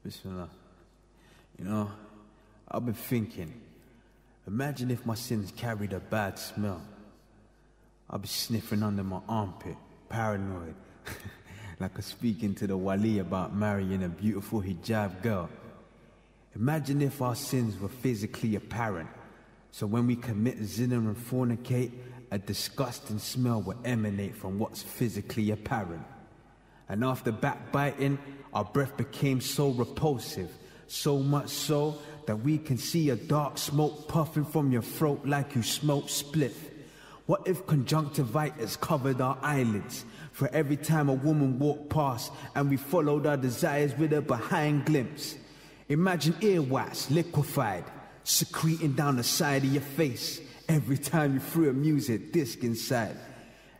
Bismillah. You know, I've been thinking, imagine if my sins carried a bad smell. I'd be sniffing under my armpit, paranoid, like I'm speaking to the wali about marrying a beautiful hijab girl. Imagine if our sins were physically apparent, so when we commit zina and fornicate, a disgusting smell will emanate from what's physically apparent. And after backbiting, our breath became so repulsive, so much so that we can see a dark smoke puffing from your throat like you smoke spliff. What if conjunctivitis covered our eyelids for every time a woman walked past and we followed our desires with a behind glimpse? Imagine earwax liquefied, secreting down the side of your face every time you threw a music disc inside.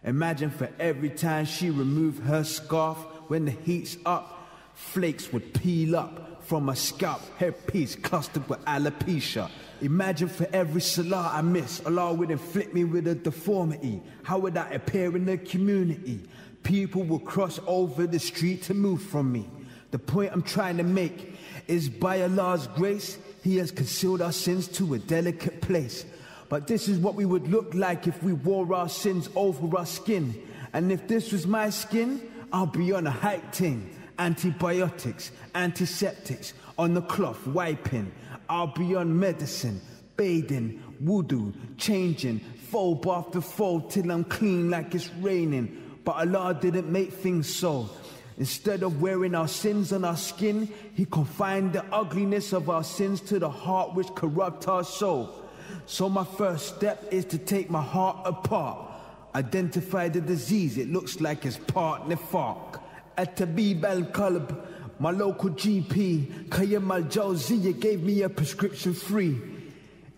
Imagine for every time she removed her scarf when the heat's up, flakes would peel up from her scalp, hairpiece clustered with alopecia. Imagine for every salah I miss, Allah would inflict me with a deformity. How would I appear in the community? People will cross over the street to move from me. The point I'm trying to make is by Allah's grace, He has concealed our sins to a delicate place. But this is what we would look like if we wore our sins over our skin. And if this was my skin, I'll be on a hike ting. Antibiotics, antiseptics, on the cloth, wiping. I'll be on medicine, bathing, wudu, changing, fold after fold till I'm clean like it's raining. But Allah didn't make things so. Instead of wearing our sins on our skin, He confined the ugliness of our sins to the heart which corrupt our soul. So my first step is to take my heart apart, identify the disease, it looks like it's part nifaq. At Tabib al-Qalb, my local GP, Qayyim al-Jawziyya, gave me a prescription free.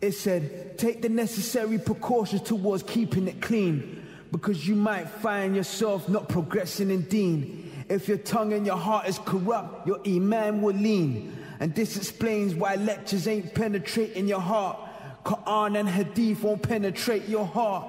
It said, take the necessary precautions towards keeping it clean, because you might find yourself not progressing in deen. If your tongue and your heart is corrupt, your iman will lean. And this explains why lectures ain't penetrating your heart. Quran and Hadith won't penetrate your heart.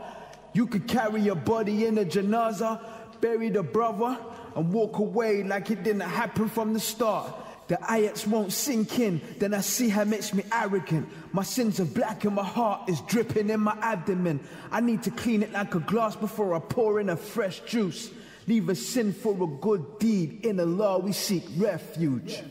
You could carry your body in a janazah, bury the brother, and walk away like it didn't happen from the start. The ayats won't sink in, then I see how it makes me arrogant. My sins are black and my heart is dripping in my abdomen. I need to clean it like a glass before I pour in a fresh juice. Leave a sin for a good deed. In Allah we seek refuge.